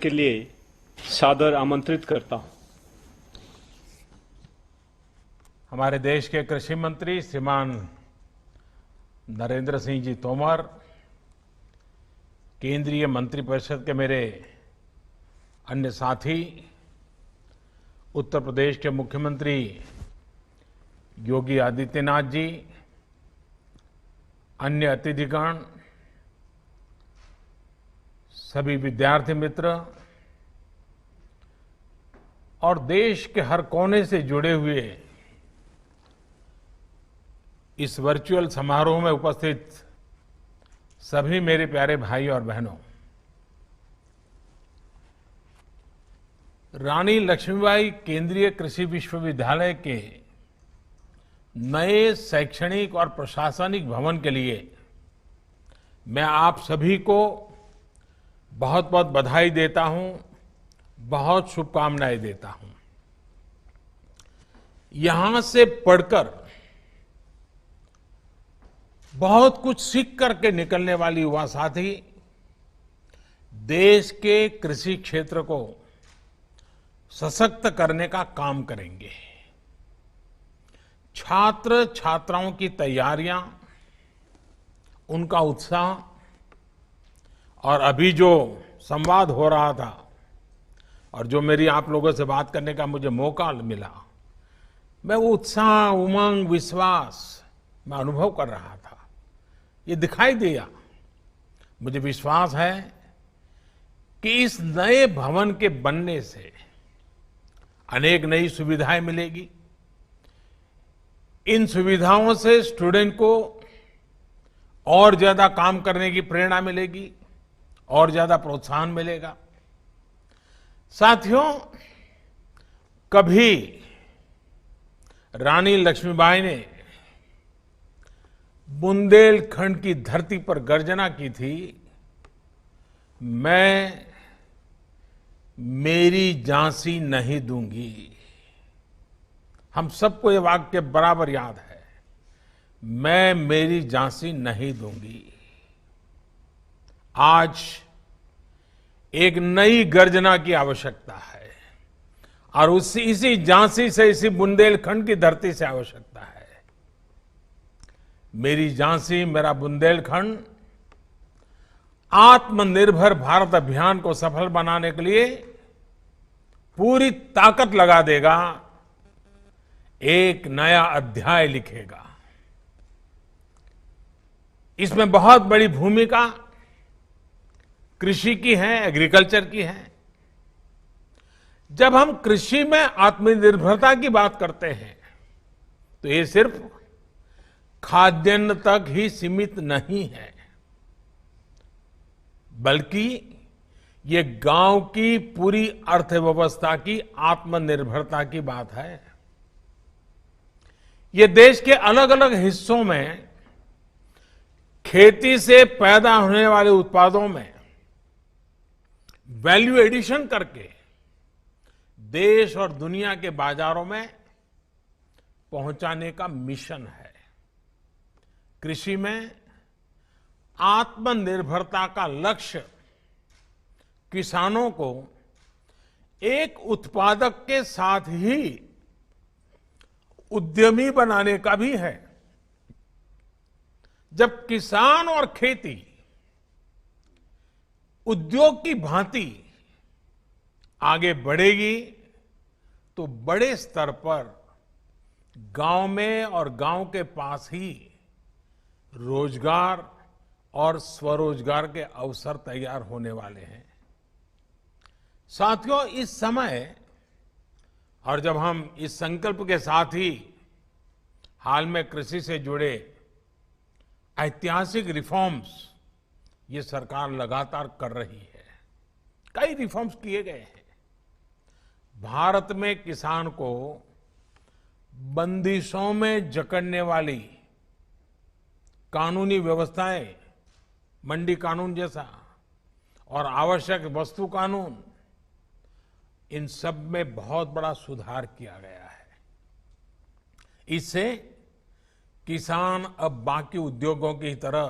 के लिए सादर आमंत्रित करता हूं। हमारे देश के कृषि मंत्री श्रीमान नरेंद्र सिंह जी तोमर, केंद्रीय मंत्रिपरिषद के मेरे अन्य साथी, उत्तर प्रदेश के मुख्यमंत्री योगी आदित्यनाथ जी, अन्य अतिथिगण, सभी विद्यार्थी मित्र और देश के हर कोने से जुड़े हुए इस वर्चुअल समारोह में उपस्थित सभी मेरे प्यारे भाई और बहनों, रानी लक्ष्मीबाई केंद्रीय कृषि विश्वविद्यालय के नए शैक्षणिक और प्रशासनिक भवन के लिए मैं आप सभी को बहुत बहुत बधाई देता हूं, बहुत शुभकामनाएं देता हूं। यहां से पढ़कर बहुत कुछ सीख करके निकलने वाली युवा साथी देश के कृषि क्षेत्र को सशक्त करने का काम करेंगे। छात्र छात्राओं की तैयारियां, उनका उत्साह और अभी जो संवाद हो रहा था और जो मेरी आप लोगों से बात करने का मुझे मौका मिला, मैं वो उत्साह, उमंग, विश्वास मैं अनुभव कर रहा था। ये दिखाई दिया। मुझे विश्वास है कि इस नए भवन के बनने से अनेक नई सुविधाएं मिलेगी। इन सुविधाओं से स्टूडेंट को और ज्यादा काम करने की प्रेरणा मिलेगी और ज्यादा प्रोत्साहन मिलेगा। साथियों, कभी रानी लक्ष्मीबाई ने बुंदेलखंड की धरती पर गर्जना की थी, मैं मेरी झांसी नहीं दूंगी। हम सबको ये वाक्य बराबर याद है, मैं मेरी झांसी नहीं दूंगी। आज एक नई गर्जना की आवश्यकता है और इसी झांसी से, इसी बुंदेलखंड की धरती से आवश्यकता है। मेरी झांसी, मेरा बुंदेलखंड आत्मनिर्भर भारत अभियान को सफल बनाने के लिए पूरी ताकत लगा देगा, एक नया अध्याय लिखेगा। इसमें बहुत बड़ी भूमिका कृषि की है, एग्रीकल्चर की है। जब हम कृषि में आत्मनिर्भरता की बात करते हैं तो ये सिर्फ खाद्यान्न तक ही सीमित नहीं है, बल्कि ये गांव की पूरी अर्थव्यवस्था की आत्मनिर्भरता की बात है। ये देश के अलग अलग हिस्सों में खेती से पैदा होने वाले उत्पादों में वैल्यू एडिशन करके देश और दुनिया के बाजारों में पहुंचाने का मिशन है। कृषि में आत्मनिर्भरता का लक्ष्य किसानों को एक उत्पादक के साथ ही उद्यमी बनाने का भी है। जब किसान और खेती उद्योग की भांति आगे बढ़ेगी तो बड़े स्तर पर गांव में और गांव के पास ही रोजगार और स्वरोजगार के अवसर तैयार होने वाले हैं। साथियों, इस समय और जब हम इस संकल्प के साथ ही हाल में कृषि से जुड़े ऐतिहासिक रिफॉर्म्स ये सरकार लगातार कर रही है, कई रिफॉर्म्स किए गए हैं। भारत में किसान को बंदिशों में जकड़ने वाली कानूनी व्यवस्थाएं, मंडी कानून जैसा और आवश्यक वस्तु कानून, इन सब में बहुत बड़ा सुधार किया गया है। इससे किसान अब बाकी उद्योगों की तरह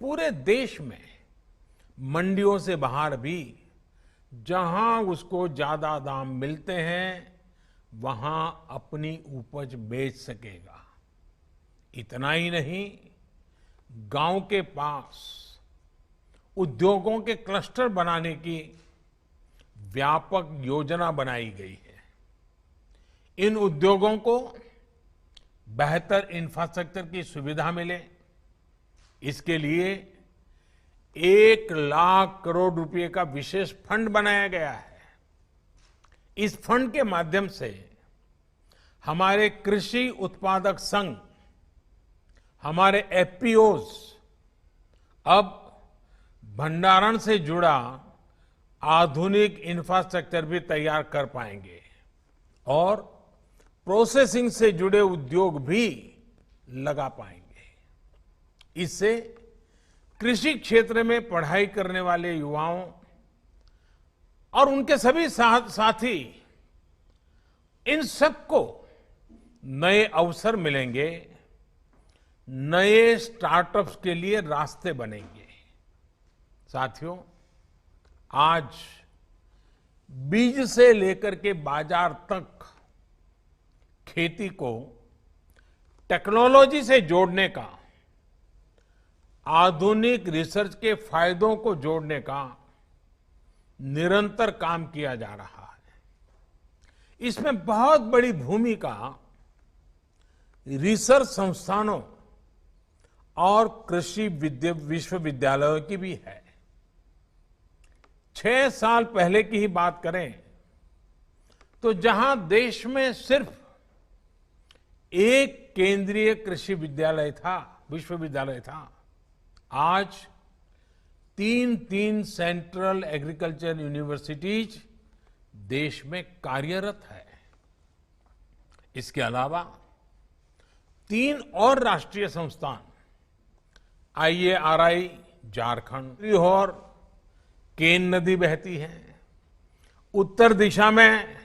पूरे देश में मंडियों से बाहर भी जहां उसको ज्यादा दाम मिलते हैं वहां अपनी उपज बेच सकेगा। इतना ही नहीं, गांव के पास उद्योगों के क्लस्टर बनाने की व्यापक योजना बनाई गई है। इन उद्योगों को बेहतर इंफ्रास्ट्रक्चर की सुविधा मिले, इसके लिए 1,00,000 करोड़ रुपए का विशेष फंड बनाया गया है। इस फंड के माध्यम से हमारे कृषि उत्पादक संघ, हमारे एफपीओज अब भंडारण से जुड़ा आधुनिक इंफ्रास्ट्रक्चर भी तैयार कर पाएंगे और प्रोसेसिंग से जुड़े उद्योग भी लगा पाएंगे। इससे कृषि क्षेत्र में पढ़ाई करने वाले युवाओं और उनके सभी साथी, इन सबको नए अवसर मिलेंगे, नए स्टार्टअप्स के लिए रास्ते बनेंगे। साथियों, आज बीज से लेकर के बाजार तक खेती को टेक्नोलॉजी से जोड़ने का, आधुनिक रिसर्च के फायदों को जोड़ने का निरंतर काम किया जा रहा है। इसमें बहुत बड़ी भूमिका रिसर्च संस्थानों और कृषि विश्वविद्यालयों की भी है। 6 साल पहले की ही बात करें तो जहां देश में सिर्फ एक केंद्रीय कृषि विश्वविद्यालय था, आज 3 सेंट्रल एग्रीकल्चर यूनिवर्सिटीज देश में कार्यरत है। इसके अलावा 3 और राष्ट्रीय संस्थान, IARI झारखंड और केन नदी बहती है, उत्तर दिशा में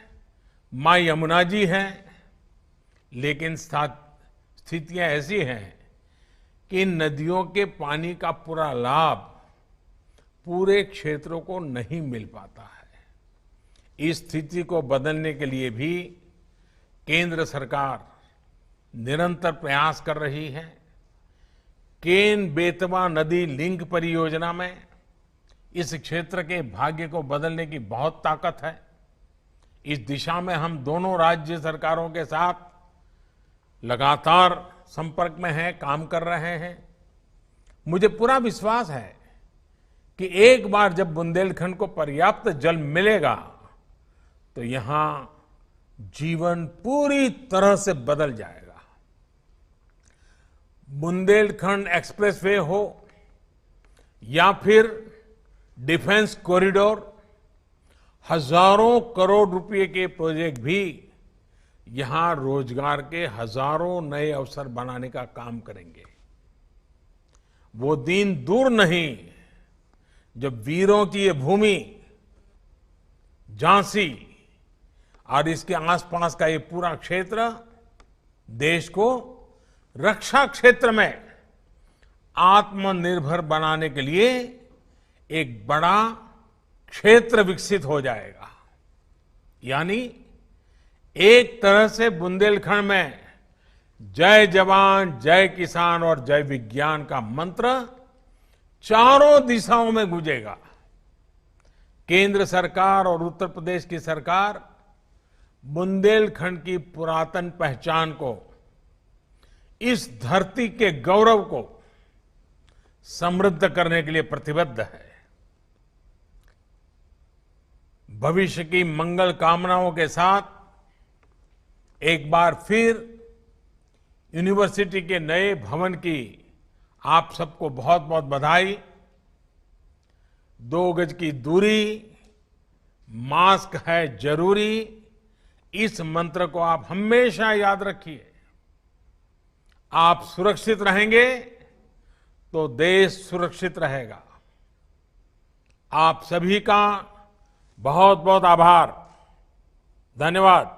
मां यमुना जी हैं, लेकिन स्थितियां ऐसी हैं कि नदियों के पानी का पूरा लाभ पूरे क्षेत्रों को नहीं मिल पाता है। इस स्थिति को बदलने के लिए भी केंद्र सरकार निरंतर प्रयास कर रही है। केन बेतवा नदी लिंक परियोजना में इस क्षेत्र के भाग्य को बदलने की बहुत ताकत है। इस दिशा में हम दोनों राज्य सरकारों के साथ लगातार संपर्क में हैं, काम कर रहे हैं। मुझे पूरा विश्वास है कि एक बार जब बुंदेलखंड को पर्याप्त जल मिलेगा तो यहां जीवन पूरी तरह से बदल जाएगा। बुंदेलखंड एक्सप्रेसवे हो या फिर डिफेंस कॉरिडोर, हजारों करोड़ रुपए के प्रोजेक्ट भी यहां रोजगार के हजारों नए अवसर बनाने का काम करेंगे। वो दिन दूर नहीं जब वीरों की ये भूमि झांसी और इसके आसपास का ये पूरा क्षेत्र देश को रक्षा क्षेत्र में आत्मनिर्भर बनाने के लिए एक बड़ा क्षेत्र विकसित हो जाएगा। यानी एक तरह से बुंदेलखंड में जय जवान, जय किसान और जय विज्ञान का मंत्र चारों दिशाओं में गूंजेगा। केंद्र सरकार और उत्तर प्रदेश की सरकार बुंदेलखंड की पुरातन पहचान को, इस धरती के गौरव को समृद्ध करने के लिए प्रतिबद्ध है। भविष्य की मंगल कामनाओं के साथ एक बार फिर यूनिवर्सिटी के नए भवन की आप सबको बहुत बहुत बधाई। 2 गज की दूरी, मास्क है जरूरी, इस मंत्र को आप हमेशा याद रखिए। आप सुरक्षित रहेंगे तो देश सुरक्षित रहेगा। आप सभी का बहुत बहुत आभार, धन्यवाद।